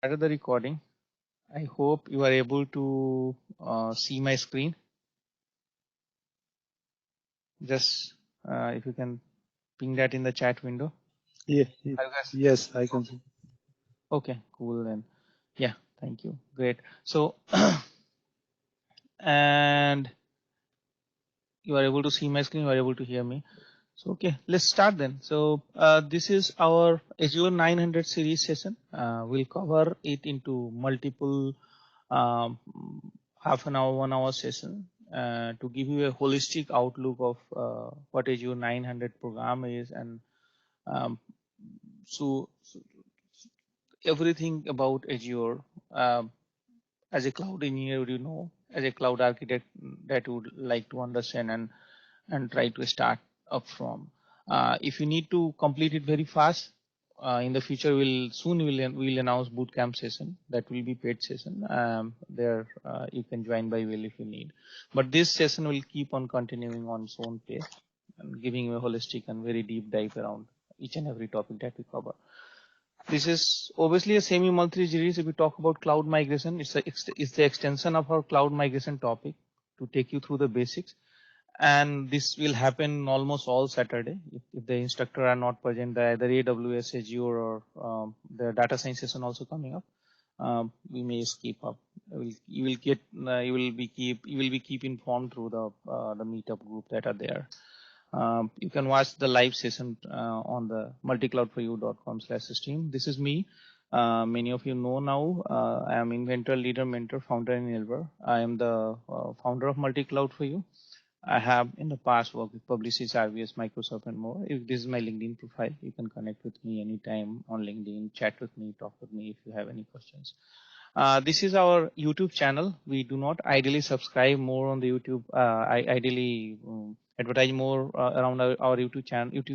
Started the recording. I hope you are able to see my screen. Just if you can ping that in the chat window. Yes, yes, I can see. Okay, cool then. Yeah, thank you. Great. So, and you are able to see my screen, you are able to hear me. So, okay, let's start then. So, this is our Azure 900 series session. We'll cover it into multiple um, half an hour, 1 hour session to give you a holistic outlook of what Azure 900 program is and um, so everything about Azure as a cloud engineer, as a cloud architect that would like to understand and try to start up from. If you need to complete it very fast, in the future we'll announce bootcamp session that will be paid session. There you can join by will if you need. But this session will keep on continuing on its own pace and giving you a holistic and very deep dive around each and every topic that we cover. This is obviously a semi-monthly series. If we talk about cloud migration, it's the extension of our cloud migration topic to take you through the basics. And this will happen almost all Saturday. If the instructor are not present, either AWS, Azure, or the data science session also coming up, we may skip up. You will be keep informed through the meetup group that are there. You can watch the live session on the multicloudforyou.com/stream. This is me. Many of you know now. I am inventor, leader, mentor, founder, and enabler. I am the founder of Multicloud for You. I have in the past worked with Publicis, RVS, Microsoft, and more. If this is my LinkedIn profile, you can connect with me anytime on LinkedIn, chat with me, talk with me if you have any questions. This is our YouTube channel. We do not ideally subscribe more on the YouTube. I ideally advertise more around our YouTube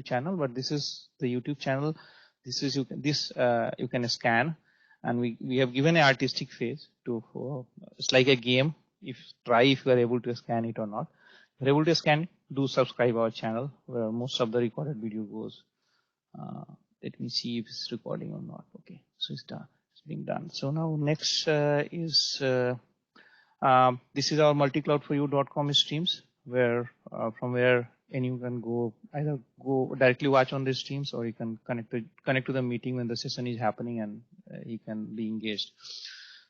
channel, but this is the YouTube channel. This is you can scan, and we have given an artistic face to. It's like a game. If you are able to scan it or not. If you're able to scan it, do subscribe our channel where most of the recorded video goes. Let me see if it's recording or not. Okay, so it's done. It's being done. So now next is this is our multicloudforyou.com streams where from where anyone can go either go directly watch on the streams or you can connect to the meeting when the session is happening and you can be engaged.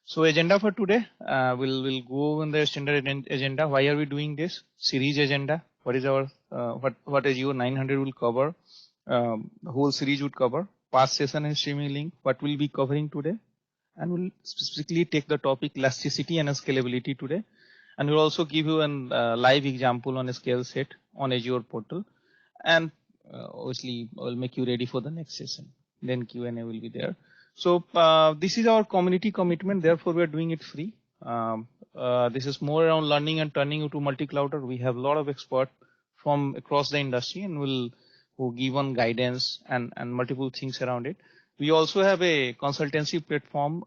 So agenda for today, we'll go on the standard agenda. Why are we doing this series agenda? What is our what is your 900 will cover? The whole series would cover past session and streaming link. What we'll be covering today, and we'll specifically take the topic elasticity and scalability today, and we'll also give you an live example on a scale set on Azure portal, and obviously I'll make you ready for the next session. Then Q&A will be there. So this is our community commitment. Therefore, we are doing it free. This is more around learning and turning you to multi-clouder. We have a lot of experts from across the industry, and who give on guidance and multiple things around it. We also have a consultancy platform,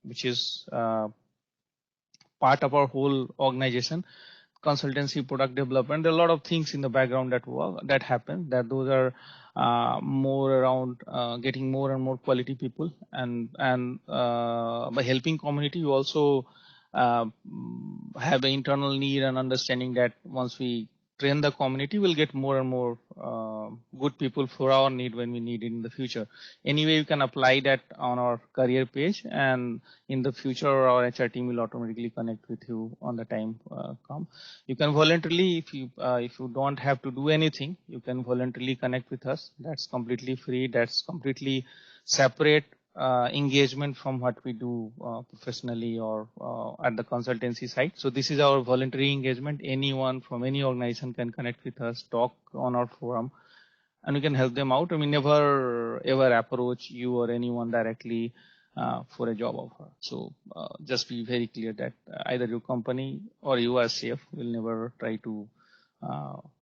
which is part of our whole organization. Consultancy, product development. There are a lot of things in the background that happen. That those are more around getting more and more quality people, and by helping community, we also have an internal need and understanding that once we train the community, we'll get more and more good people for our need when we need it in the future. Anyway, you can apply that on our career page, and in the future, our HR team will automatically connect with you on the time come. You can voluntarily, if you don't have to do anything, you can voluntarily connect with us. That's completely free. That's completely separate engagement from what we do professionally or at the consultancy side. So this is our voluntary engagement. Anyone from any organization can connect with us, talk on our forum, and we can help them out. I mean, never ever approach you or anyone directly for a job offer. So just be very clear that either your company or you are safe. Will never try to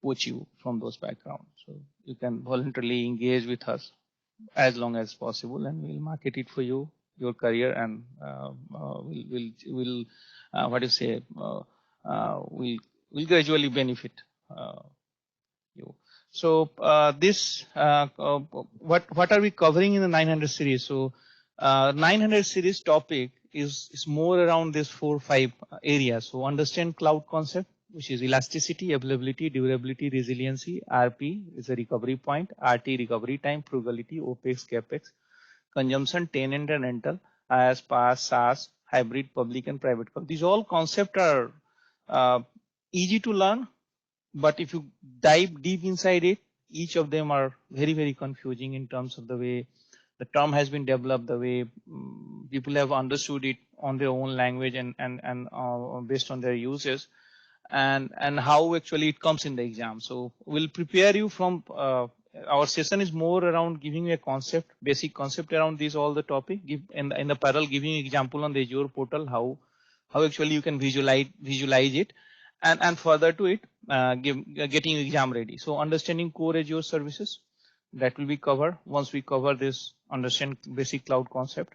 poach you from those backgrounds. So you can voluntarily engage with us as long as possible, and we'll market it for you, your career, and we'll what do you say? We'll gradually benefit you. So this what are we covering in the 900 series? So 900 series topic is more around this 4-5 areas. So understand cloud concept, which is elasticity, availability, durability, resiliency. RP is a recovery point, RT recovery time, frugality, OPEX, CAPEX, consumption, tenant and rental, IaaS, PaaS, SaaS, hybrid, public and private cloud. These all concepts are easy to learn, but if you dive deep inside it, each of them are very, very confusing in terms of the way the term has been developed, the way people have understood it on their own language and based on their uses, and how actually it comes in the exam. So we'll prepare you from our session is more around giving you a concept, basic concept around this all the topic. Give in the parallel giving example on the Azure portal how actually you can visualize it, and further to it getting exam ready. So understanding core Azure services, that will be covered once we cover this understand basic cloud concept.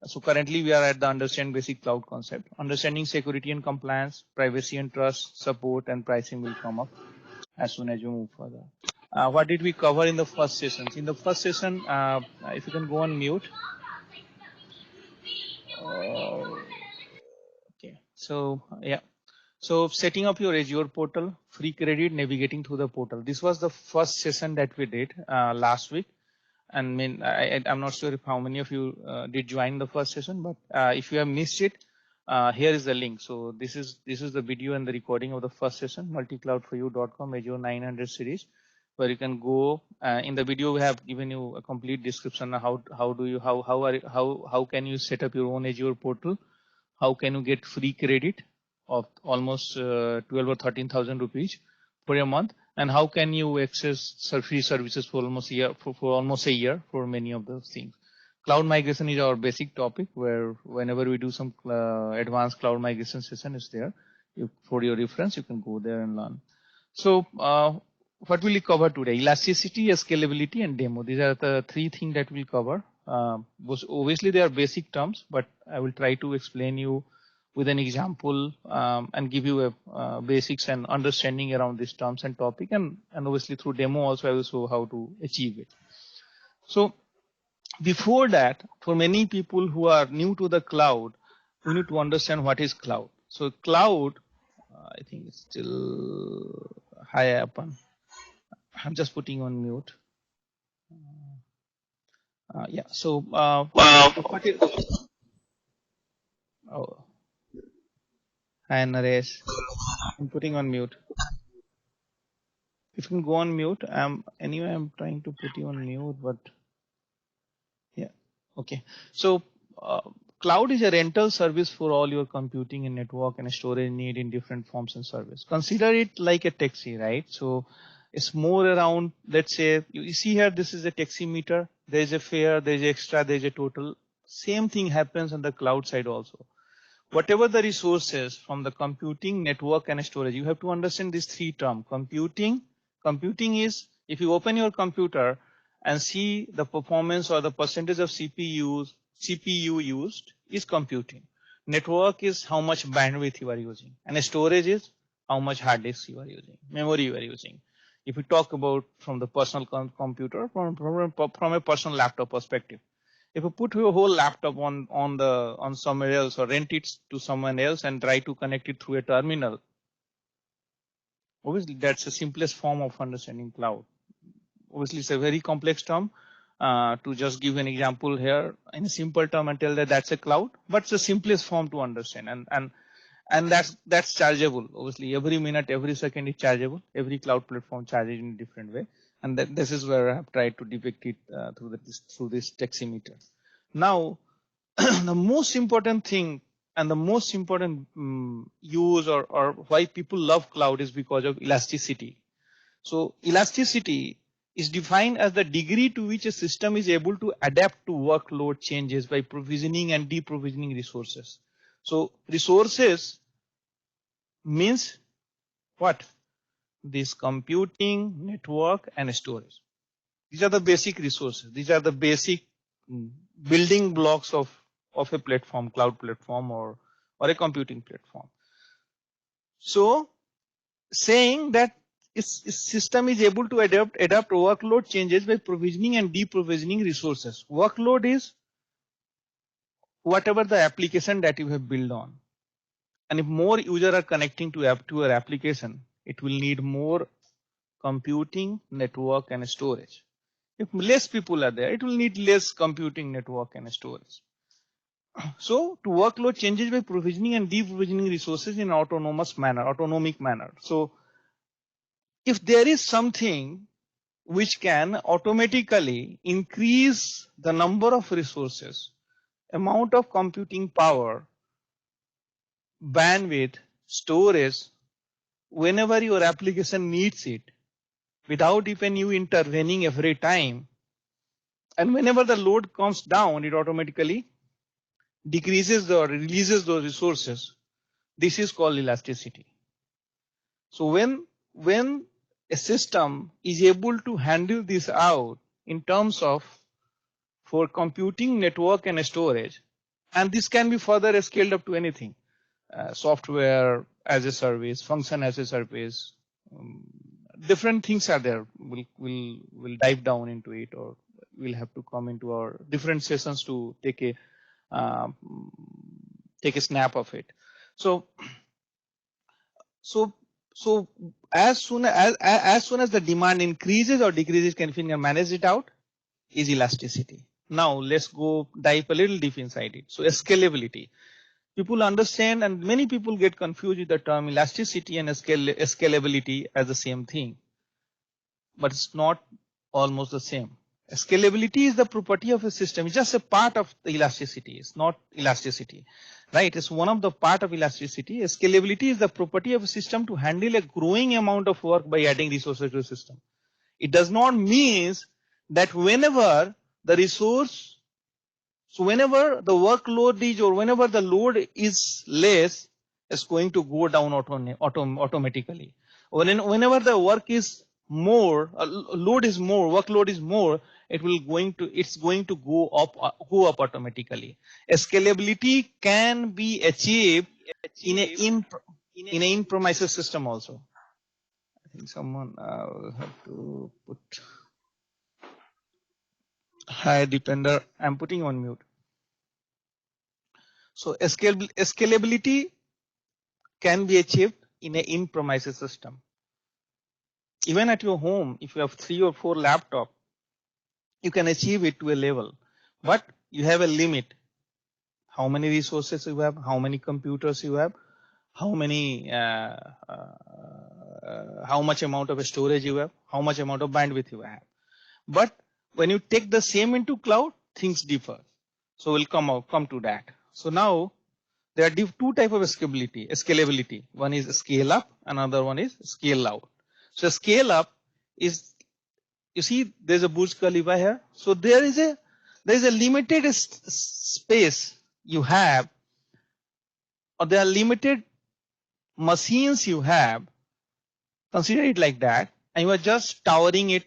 So currently we are at the understand basic cloud concept. Understanding security and compliance, privacy and trust, support and pricing will come up as soon as you move further. What did we cover in the first session? In the first session, if you can go on mute. Okay, so yeah. So setting up your Azure portal, free credit, navigating through the portal. This was the first session that we did last week. And I'm not sure if how many of you did join the first session, but if you have missed it, here is the link. So this is the video and the recording of the first session, multicloudforyou.com Azure 900 series, where you can go. In the video, we have given you a complete description of how can you set up your own Azure portal, how can you get free credit of almost 12 or 13,000 rupees for a month, and how can you access free services for almost a year for many of those things. Cloud migration is our basic topic, where whenever we do some advanced cloud migration session is there. For your reference, you can go there and learn. So what will we cover today? Elasticity, scalability, and demo. These are the three things that we'll cover. Obviously they are basic terms, but I will try to explain you with an example and give you a basics and understanding around these terms and topic, and obviously through demo also I will show how to achieve it. So before that, for many people who are new to the cloud, we need to understand what is cloud. So cloud, I think it's still high up. I'm just putting on mute. Yeah. So what is, oh, hi Naresh. I'm putting on mute. If you can go on mute, anyway, I'm trying to put you on mute, but yeah, okay. So cloud is a rental service for all your computing and network and storage need in different forms and service. Consider it like a taxi, right? So it's more around, let's say, you see here, this is a taxi meter. There's a fare, there's extra, there's a total. Same thing happens on the cloud side also. Whatever the resources from the computing, network, and storage, you have to understand these three terms. Computing is, if you open your computer and see the performance or the percentage of CPU used is computing. Network is how much bandwidth you are using, and storage is how much hard disk you are using, memory you are using. If we talk about from the personal computer, from a personal laptop perspective. If you put your whole laptop on somewhere else or rent it to someone else and try to connect it through a terminal, obviously that's the simplest form of understanding cloud. Obviously it's a very complex term. To just give an example here in a simple term and tell that that's a cloud, but it's the simplest form to understand, and that's chargeable. Obviously every minute, every second is chargeable. Every cloud platform charges in a different way. And this is where I have tried to depict it through this taximeter. Now, the most important thing and the most important use or why people love cloud is because of elasticity. So elasticity is defined as the degree to which a system is able to adapt to workload changes by provisioning and deprovisioning resources. So resources means what? This computing, network, and storage. These are the basic resources. These are the basic building blocks of a platform, cloud platform, or a computing platform. So saying that its system is able to adapt workload changes by provisioning and deprovisioning resources. Workload is whatever the application that you have built on. And if more users are connecting to your application, it will need more computing, network, and storage. If less people are there, it will need less computing, network, and storage. So to workload changes by provisioning and deprovisioning resources in autonomic manner. So if there is something which can automatically increase the number of resources, amount of computing power, bandwidth, storage, whenever your application needs it, without even you intervening every time, and whenever the load comes down, it automatically decreases or releases those resources. This is called elasticity. So when a system is able to handle this out in terms of for computing, network, and storage, and this can be further scaled up to anything, software as a service, function as a service, different things are there. We'll dive down into it, or we'll have to come into our different sessions to take a snap of it. So as soon as the demand increases or decreases, can you manage it out? Is elasticity. Now let's go dive a little deep inside it. So scalability. People understand, and many people get confused with the term elasticity and scalability as the same thing, but it's not almost the same. Scalability is the property of a system. It's just a part of the elasticity. It's not elasticity, right? It's one of the part of elasticity. Scalability is the property of a system to handle a growing amount of work by adding resources to a system. It does not mean that whenever the resource, so whenever the workload is, or whenever the load is less, it's going to go down automatically. Whenever the work is more, load is more, workload is more, it's going to go up automatically. Scalability can be achieved in an in-premises system also. I think someone will have to put. Hi, Deepinder. I'm putting on mute. So scalability can be achieved in an in-premises system. Even at your home, if you have 3 or 4 laptops, you can achieve it to a level, but you have a limit. How many resources you have, how many computers you have, how much amount of storage you have, how much amount of bandwidth you have. But when you take the same into cloud, things differ. So we'll come to that. So now there are 2 types of scalability. One is scale up, another one is scale out. So scale up is, you see, there's a Burj Khalifa here. So there is a limited space you have, or there are limited machines you have. Consider it like that, and you are just towering it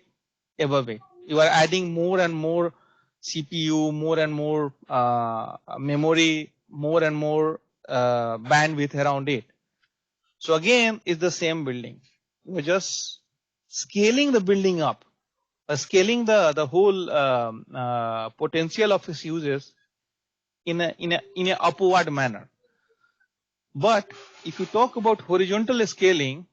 above it. You are adding more and more CPU, more and more memory, more and more bandwidth around it. So again, it's the same building. You are just scaling the building up, scaling the whole potential of its users in a upward manner. But if you talk about horizontal scaling,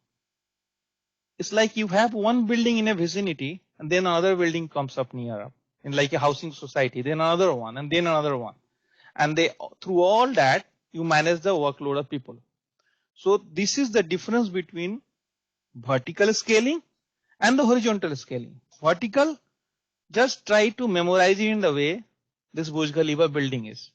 it's like you have one building in a vicinity, and then another building comes up near, in like a housing society, then another one, and then another one. And through all that, you manage the workload of people. So this is the difference between vertical scaling and the horizontal scaling. Vertical, just try to memorize it in the way this Burj Khalifa building is.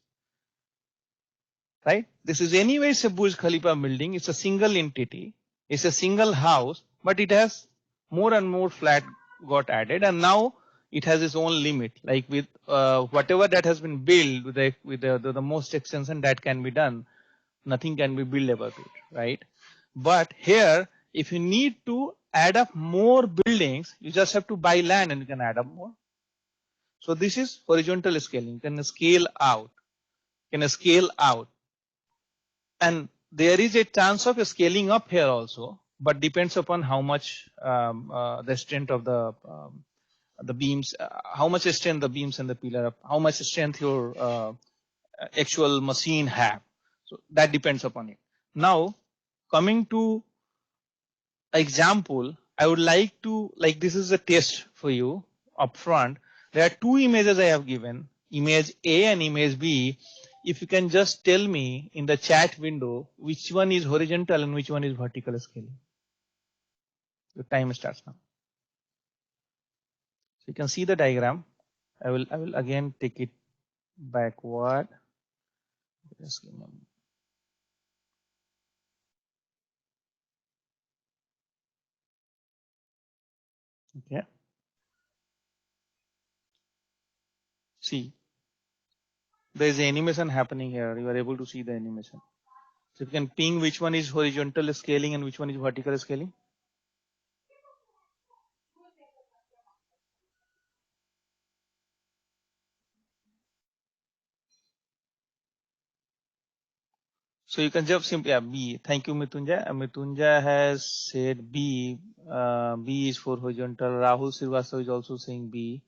Right? This is anyways a Burj Khalifa building. It's a single entity. It's a single house, but it has more and more flat got added, and now it has its own limit. Like with whatever that has been built with the most extension that can be done, nothing can be built above it, right? But here, if you need to add up more buildings, you just have to buy land and you can add up more. So this is horizontal scaling. You can scale out. And there is a chance of scaling up here also, but depends upon how much the strength of the beams, how much strength the beams and the pillar, how much strength your actual machine have. So that depends upon it. Now coming to example, I would like to, like, this is a test for you upfront. There are two images I have given, image A and image B. If you can just tell me in the chat window which one is horizontal and which one is vertical scaling. The time starts now. So you can see the diagram. I will again take it backward. Just give me a moment. Okay. See, there is animation happening here. You are able to see the animation. So you can ping which one is horizontal scaling and which one is vertical scaling. So you can just simply B. Thank you, Mitunja. Mitunja has said B. B is for horizontal. Rahul Srivastava is also saying B.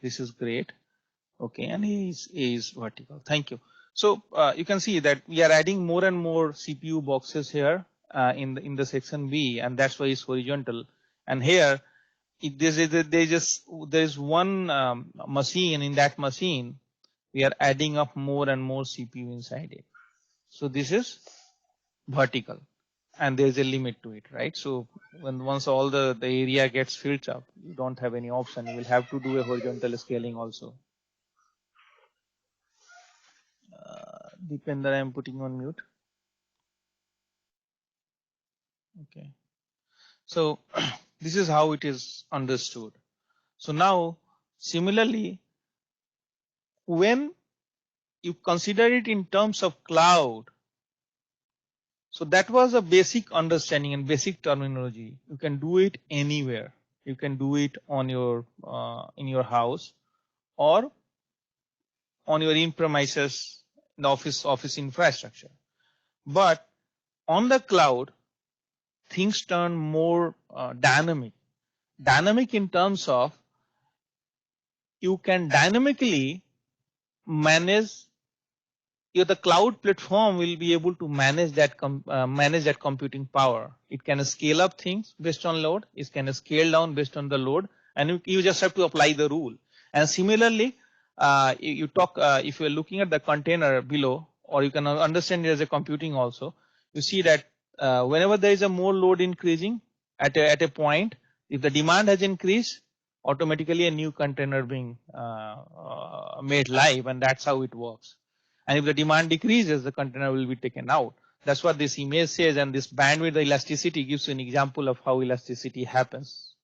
This is great. Okay, and A is vertical. Thank you. So you can see that we are adding more and more CPU boxes here in the section B, and that's why it's horizontal. And here, there is one machine. In that machine, we are adding up more and more CPU inside it. So this is vertical, and there's a limit to it, right? So once all the area gets filled up, you don't have any option. You will have to do a horizontal scaling also. Deepinder, I'm putting on mute. Okay. So this is how it is understood. So now similarly, when you consider it in terms of cloud, so that was a basic understanding and basic terminology. You can do it anywhere. You can do it on your in your house or on your in-premises, the office infrastructure. But on the cloud, things turn more dynamic. Dynamic in terms of you can dynamically manage. The cloud platform will be able to manage that computing power. It can scale up things based on load. It can scale down based on the load, and you just have to apply the rule. And similarly, you talk if you are looking at the container below, or you can understand it as a computing also. You see that whenever there is a more load increasing at a point, if the demand has increased, automatically a new container being made live, and that's how it works. And if the demand decreases, the container will be taken out. That's what this image says, and this bandwidth elasticity gives you an example of how elasticity happens.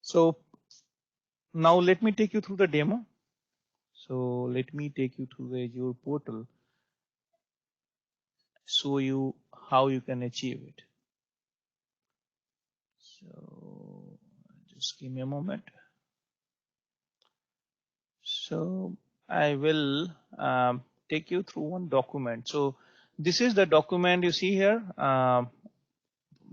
So now let me take you through the demo. So let me take you through the Azure portal, show you how you can achieve it. So just give me a moment. So I will take you through one document. So this is the document you see here.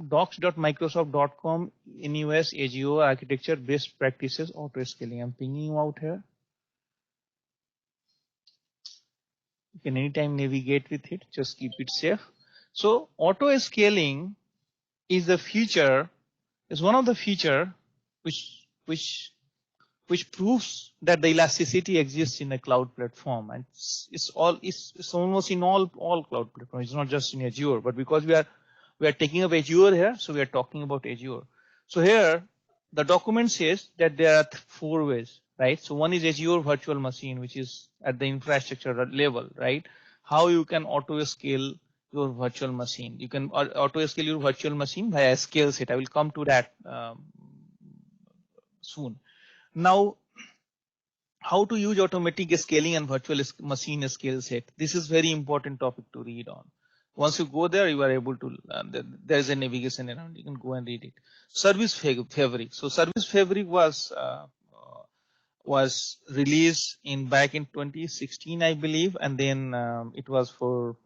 Docs.microsoft.com in US Azure architecture best practices auto scaling. I'm pinging you out here. You can anytime navigate with it, just keep it safe. So auto scaling is the feature, is one of the feature which proves that the elasticity exists in a cloud platform, and it's almost in all cloud platforms. It's not just in Azure, but because we are taking up Azure here, so we are talking about Azure. So here the document says that there are 4 ways, right? So one is Azure virtual machine, which is at the infrastructure level, right? How you can auto scale your virtual machine. You can auto scale your virtual machine via scale set. I will come to that soon. Now, how to use automatic scaling and virtual machine scale set. This is very important topic to read on. Once you go there, you are able to, there is a navigation around, you can go and read it. Service Fabric. So Service Fabric was released back in 2016, I believe, and then it was for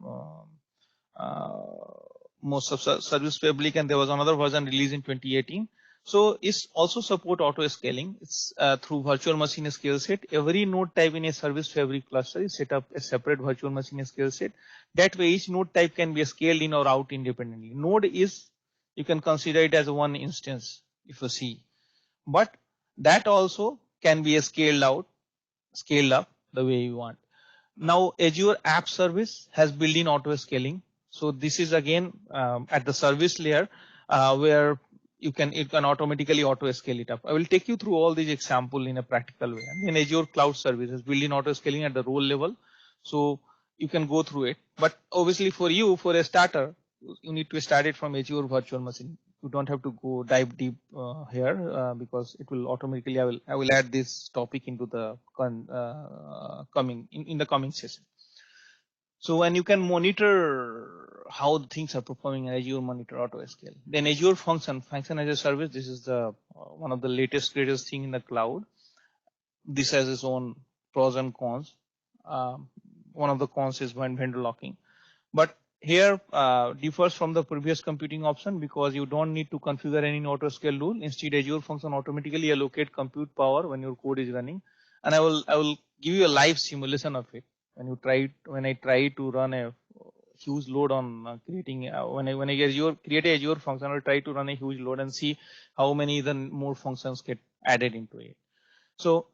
most of Service Fabric, and there was another version released in 2018. So it's also support auto scaling. It's through virtual machine scale set. Every node type in a service to every cluster is set up a separate virtual machine scale set. That way each node type can be scaled in or out independently. Node is, you can consider it as one instance if you see, but that also can be scaled out, scaled up the way you want. Now Azure App Service has built-in auto scaling. So this is again at the service layer where it can automatically auto scale it up. I will take you through all these example in a practical way. And then Azure Cloud Service has built-in auto scaling at the role level. So you can go through it. But obviously for you, for a starter, you need to start it from Azure Virtual Machine. You don't have to go dive deep here because it will automatically. I will add this topic into the coming in the coming session. So when you can monitor how things are performing in Azure Monitor Auto Scale, then Azure Function as a service. This is the one of the greatest thing in the cloud. This has its own pros and cons. One of the cons is vendor locking, but here differs from the previous computing option because you don't need to configure any auto scale rule. Instead, Azure Function automatically allocate compute power when your code is running, and I will give you a live simulation of it. When I try to run a huge load on creating when I create a Azure function, I'll try to run a huge load and see how many then more functions get added into it. So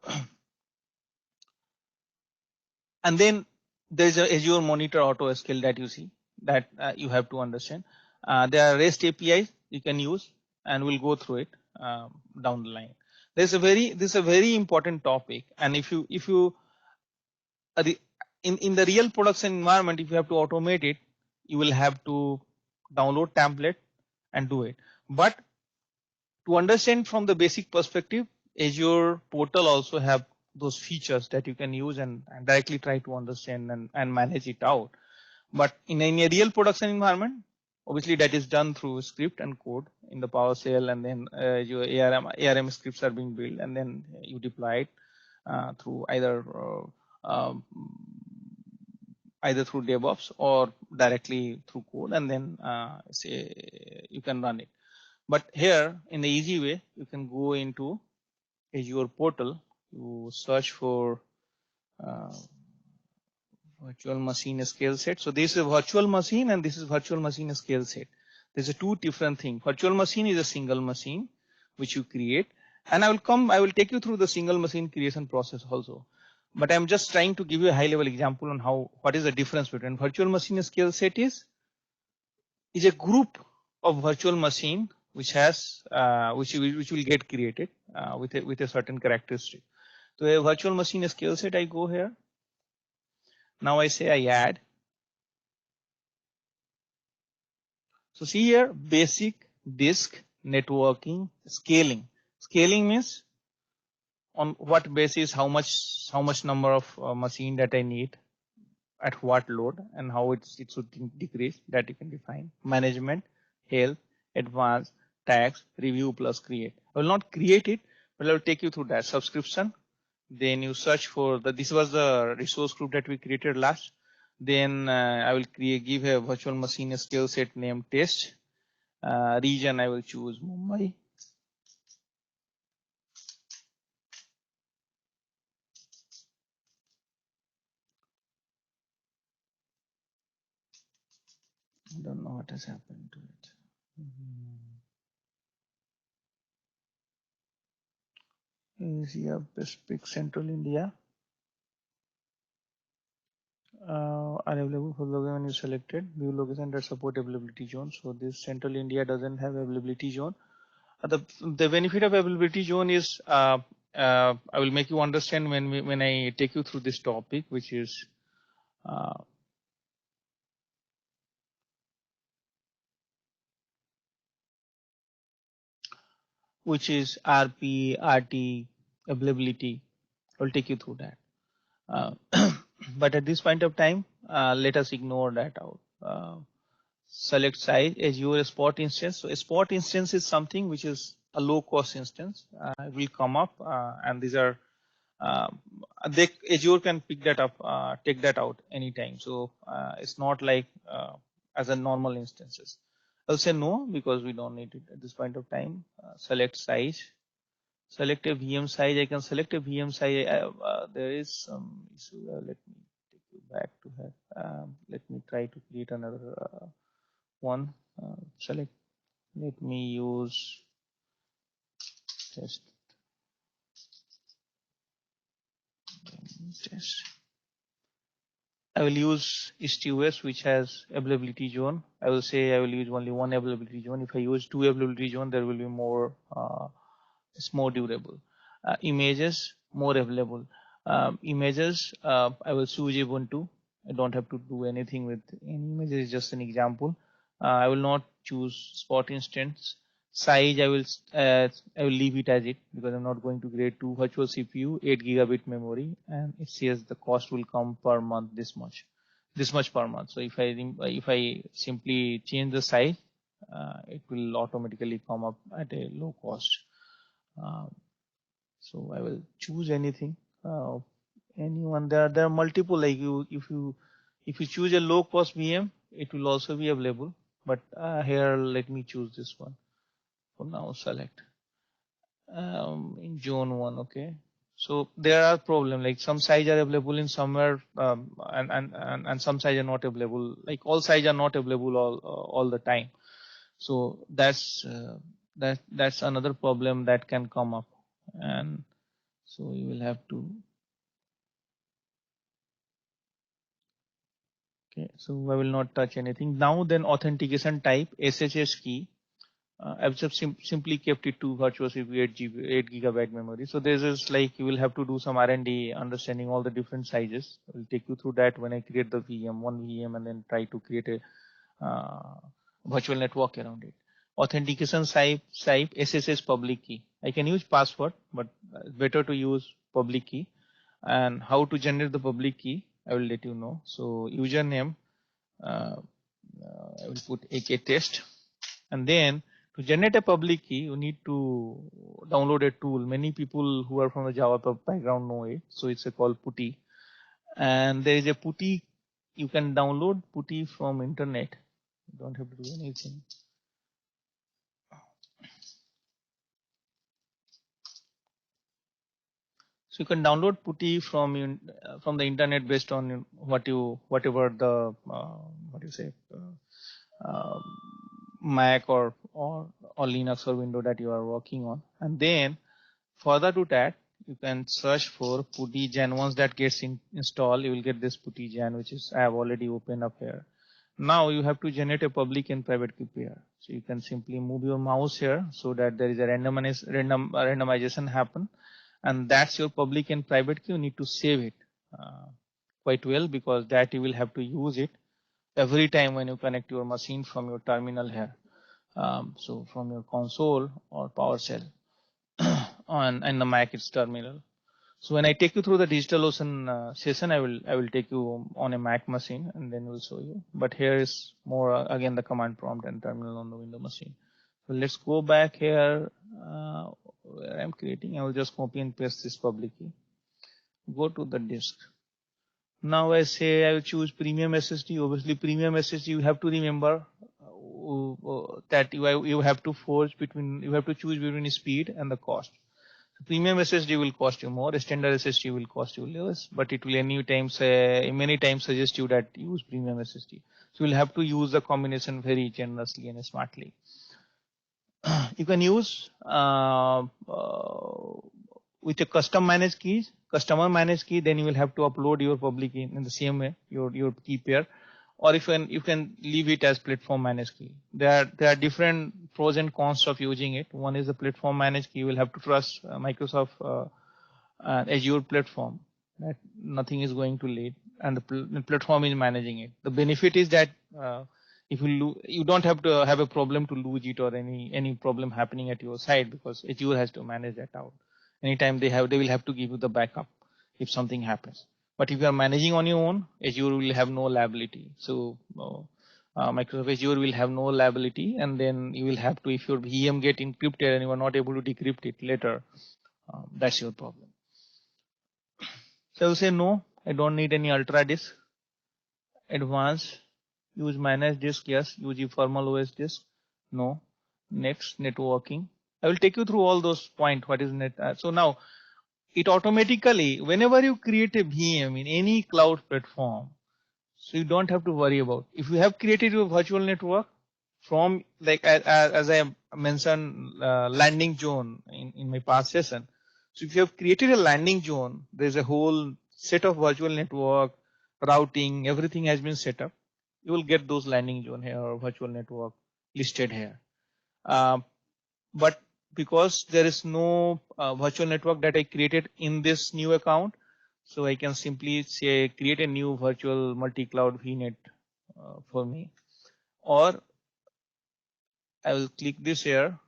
and then there's a Azure Monitor Auto Scale that you see that you have to understand. There are REST APIs you can use, and we'll go through it down the line. This is a very important topic, and if you in the real production environment, if you have to automate it, you will have to download template and do it. But to understand from the basic perspective, Azure portal also have those features that you can use and directly try to understand and manage it out. But in a real production environment, obviously that is done through script and code in the PowerShell, and then your ARM scripts are being built, and then you deploy it through either through DevOps or directly through code, and then say you can run it. But here in the easy way, you can go into Azure portal, you search for virtual machine scale set. So this is a virtual machine and this is virtual machine scale set. There's a two different things. Virtual machine is a single machine which you create, and I will take you through the single machine creation process also. But I'm just trying to give you a high level example on what is the difference between virtual machine scale set is a group of virtual machine which has which will get created with a certain characteristic. So a virtual machine scale set, I go here. Now I say I add. So see here, basic, disk, networking, scaling. Scaling means on what basis, how much number of machine that I need at what load and how it should decrease, that you can define. Management, health, advanced, tax, review plus create. I will not create it, but I will take you through that. Subscription. Then you search for this was the resource group that we created last. Then I will give a virtual machine skill set name test. Region I will choose Mumbai. I don't know what has happened to it. You see a specific Central India are available for login when you selected view location that support availability zone. So this Central India doesn't have availability zone. The benefit of availability zone is I will make you understand when I take you through this topic, which is RP, RT, availability. I'll take you through that. But at this point of time, let us ignore that out. Select size Azure Spot instance. So a Spot instance is something which is a low cost instance. It will come up and these are Azure can pick that up, take that out anytime. So it's not like as a normal instances. I'll say no because we don't need it at this point of time. Select size. Select a VM size. I can select a VM size. There is some issue. Let me take you back to here. Let me try to create another one. Select. Let me use test. I will use East-US, which has availability zone. I will say I will use only one availability zone. If I use two availability zone, there will be more. It's more durable. Images more available. Images I will choose Ubuntu. I don't have to do anything with any image. It's just an example. I will not choose Spot instance. Size I will leave it as it because I'm not going to create two virtual CPU, 8 gigabit memory, and it says the cost will come per month this much per month. So if I simply change the size, it will automatically come up at a low cost. So I will choose anything, anyone. There are multiple, like if you choose a low cost VM, it will also be available. But here, let me choose this one. For now, select in zone 1. Okay. So there are problem, like some size are available in somewhere, and some size are not available. Like all size are not available all the time. So that's another problem that can come up, and so you will have to. Okay, so I will not touch anything now. Then authentication type SSH key. I've just simply kept it to virtual CPU 8 gigabyte memory. So this is like you will have to do some R&D, understanding all the different sizes. I will take you through that when I create the VM, one VM, and then try to create a virtual network around it. Authentication type SSH public key. I can use password, but better to use public key. And how to generate the public key, I will let you know. So username, I will put AK test, and then to generate a public key, you need to download a tool. Many people who are from the Java background know it. So it's called PuTTY, and there is a PuTTY. You can download PuTTY from internet. You don't have to do anything. So you can download PuTTY from the internet based on whatever the what you say Mac or Linux or Windows that you are working on, and then further to that you can search for PuTTY Gen. Once that gets installed, you will get this PuTTY Gen, which is I have already opened up here. Now you have to generate a public and private key pair. So you can simply move your mouse here so that there is a randomization happen, and that's your public and private key. You need to save it quite well because that you will have to use it every time when you connect your machine from your terminal here. So from your console or PowerShell and the Mac it's terminal. So when I take you through the DigitalOcean session, I will take you on a Mac machine and then we'll show you. But here is more again the command prompt and terminal on the Windows machine. So let's go back here where I'm creating. I will just copy and paste this public key. Go to the disk. Now I say I will choose premium SSD. Obviously premium SSD, you have to remember that you have to choose between speed and the cost. So premium SSD will cost you more. Standard SSD will cost you less, but it will many times suggest you that use premium SSD. So you'll have to use the combination very generously and smartly. You can use with a customer managed key, then you will have to upload your public key in the same way, your key pair, or if you can leave it as platform managed key. There are different pros and cons of using it. One is the platform managed key. You will have to trust Microsoft Azure platform that nothing is going to lead, and the platform is managing it. The benefit is that if you don't have to have a problem to lose it or any problem happening at your side because Azure has to manage that out. Anytime they will have to give you the backup if something happens. But if you are managing on your own, Azure will have no liability. So Microsoft Azure will have no liability, and then you will have to, if your VM get encrypted and you are not able to decrypt it later, that's your problem. So I will say no, I don't need any ultra disk. Advanced, use managed disk, yes. Use formal OS disk. No. Next, networking. I will take you through all those points. What is net? So now it automatically, whenever you create a VM in any cloud platform, so you don't have to worry about. If you have created your virtual network from, like as I mentioned, landing zone in my past session. So if you have created a landing zone, there's a whole set of virtual network, routing, everything has been set up. You will get those landing zone here or virtual network listed here. But because there is no virtual network that I created in this new account, so I can simply say create a new virtual multi-cloud VNet for me, or I will click this here.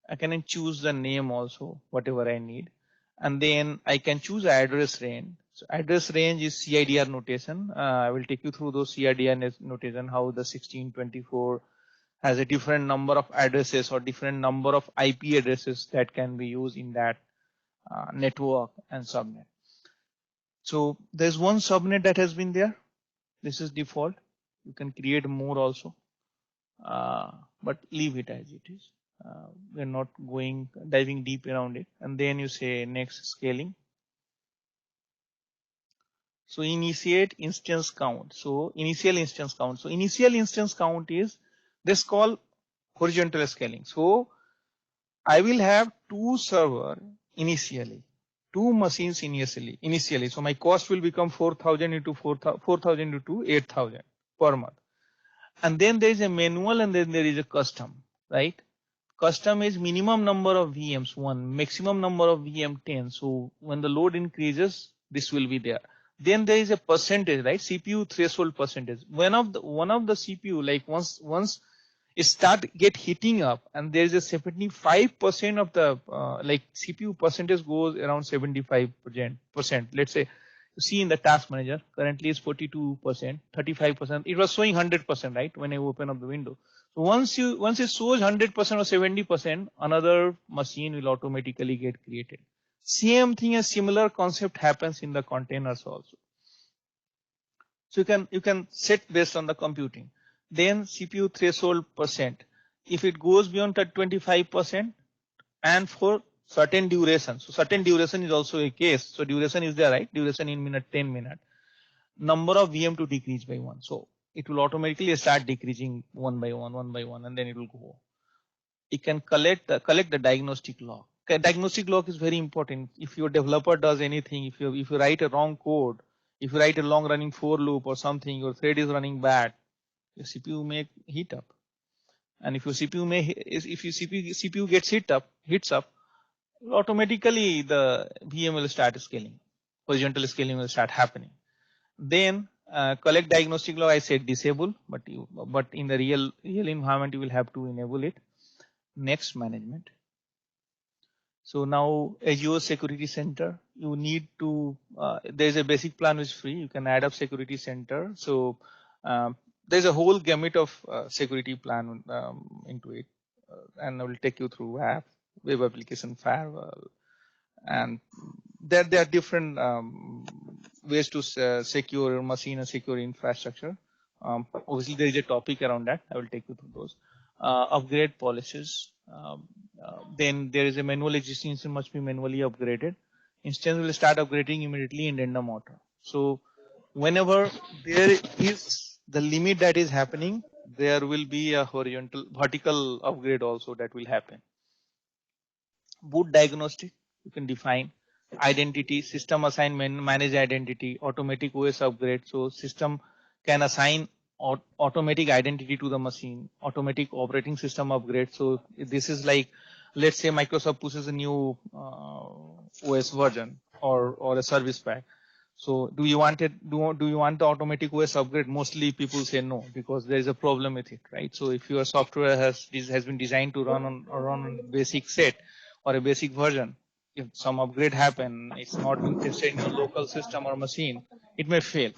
I can choose the name also, whatever I need, and then I can choose address range. So address range is CIDR notation. I will take you through those CIDR notation, how the 1624 has a different number of addresses or different number of IP addresses that can be used in that network and subnet. So there's one subnet that has been there. This is default. You can create more also, but leave it as it is. We're not diving deep around it. And then you say next scaling. So initiate instance count. So initial instance count. So initial instance count is this called horizontal scaling. So I will have two server initially, two machines initially. So my cost will become 4,000 into 4,000 into 8,000 per month. And then there is a manual and then there is a custom, right? Custom is minimum number of VMs 1, maximum number of VM 10. So when the load increases, this will be there. Then there is a percentage, right? CPU threshold percentage. One of the CPU, like once it start get heating up, and there is a 75% of the like CPU percentage goes around 75%. Let's say you see in the task manager currently is 42%, 35%. It was showing 100%, right? When I open up the window. So once it shows 100% or 70%, another machine will automatically get created. Same thing, a similar concept happens in the containers also. So you can set based on the computing. Then CPU threshold percent. If it goes beyond that 25% and for certain duration. So certain duration is also a case. So duration is there, right? Duration in minute, 10 minutes. Number of VM to decrease by 1. So it will automatically start decreasing one by one, and then it will go. It can collect the diagnostic log. Diagnostic log is very important. If your developer does anything, if you write a wrong code, if you write a long running for loop or something, your thread is running bad, your CPU may heat up. And if your CPU gets heats up, automatically the VM will start scaling. Horizontal scaling will start happening. Then collect diagnostic log, I said disable, but in the real environment you will have to enable it. Next, management. So now Azure Security Center, you need to, there's a basic plan which is free. You can add up Security Center. So there's a whole gamut of security plan into it. And I will take you through web application firewall. And there are different ways to secure your machine and secure infrastructure. Obviously, there is a topic around that. I will take you through those. Upgrade policies. Then there is a manual existing instance must be manually upgraded. Instance will start upgrading immediately in random order. So whenever there is the limit that is happening, there will be a vertical upgrade also that will happen. Boot diagnostic, you can define identity, system assign manage identity, automatic OS upgrade. So system can assign automatic identity to the machine, automatic operating system upgrade. So this is like, let's say Microsoft pushes a new OS version or a service pack. So do you want the automatic OS upgrade? Mostly people say no, because there is a problem with it, right? So if your software has been designed to run on basic set or a basic version, if some upgrade happen, it's not been tested in your local system or machine, it may fail.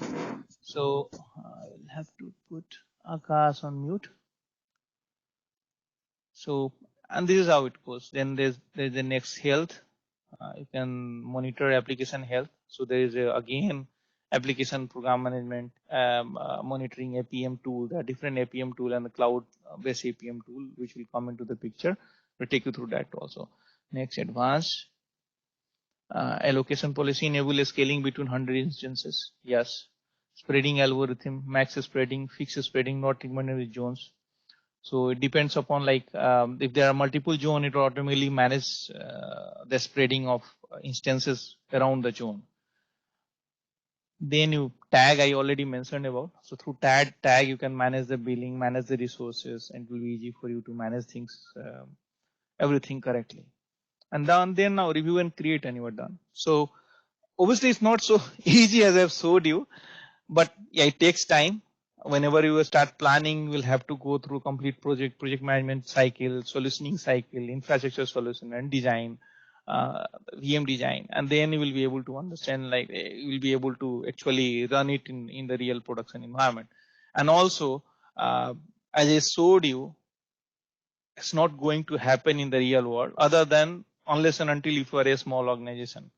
So I'll have to put Akash on mute. So, and this is how it goes. Then there's the next health. You can monitor application health. So there is again application program management, monitoring APM tool, the different APM tool and the cloud-based APM tool, which will come into the picture. We'll take you through that also. Next, advanced allocation policy enable scaling between 100 instances. Yes. Spreading algorithm, max spreading, fixed spreading, not recommended with zones. So it depends upon like if there are multiple zone, it will automatically manage the spreading of instances around the zone. Then you tag, I already mentioned about. So through tag you can manage the billing, manage the resources, and it will be easy for you to manage things, everything correctly. And then now review and create, and you are done. So obviously it's not so easy as I've showed you, but yeah, it takes time. Whenever you start planning, you will have to go through complete project management cycle, solutioning cycle, infrastructure solution and design, VM design, and then you will be able to understand, like you will be able to actually run it in the real production environment. And also, as I showed you, it's not going to happen in the real world other than unless and until if you are a small organization.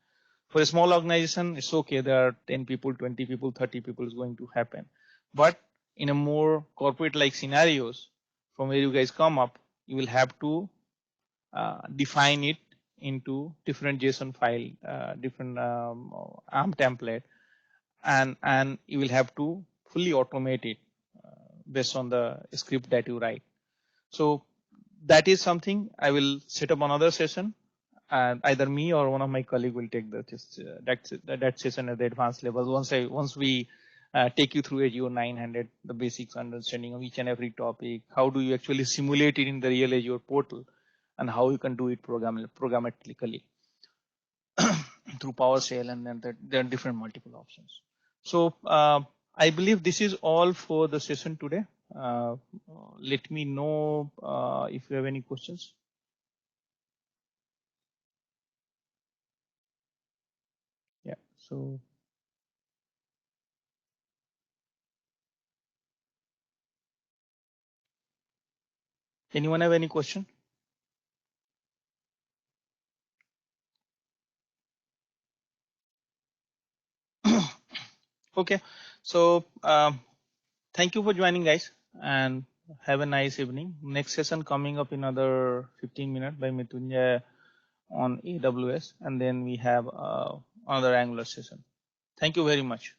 For a small organization, it's okay. There are 10 people, 20 people, 30 people is going to happen. But in a more corporate like scenarios from where you guys come up, you will have to define it into different JSON file, different ARM template, and you will have to fully automate it based on the script that you write. So that is something I will set up another session, and either me or one of my colleague will take that session at the advanced level. Once we take you through Azure 900, the basics understanding of each and every topic, how do you actually simulate it in the real Azure portal, and how you can do it programmatically through PowerShell, and then there are different multiple options. So I believe this is all for the session today. Let me know if you have any questions. Yeah, so anyone have any question? Okay, so thank you for joining, guys, and have a nice evening. Next session coming up in another 15 minutes by Mrityunjay on AWS, and then we have another Angular session. Thank you very much.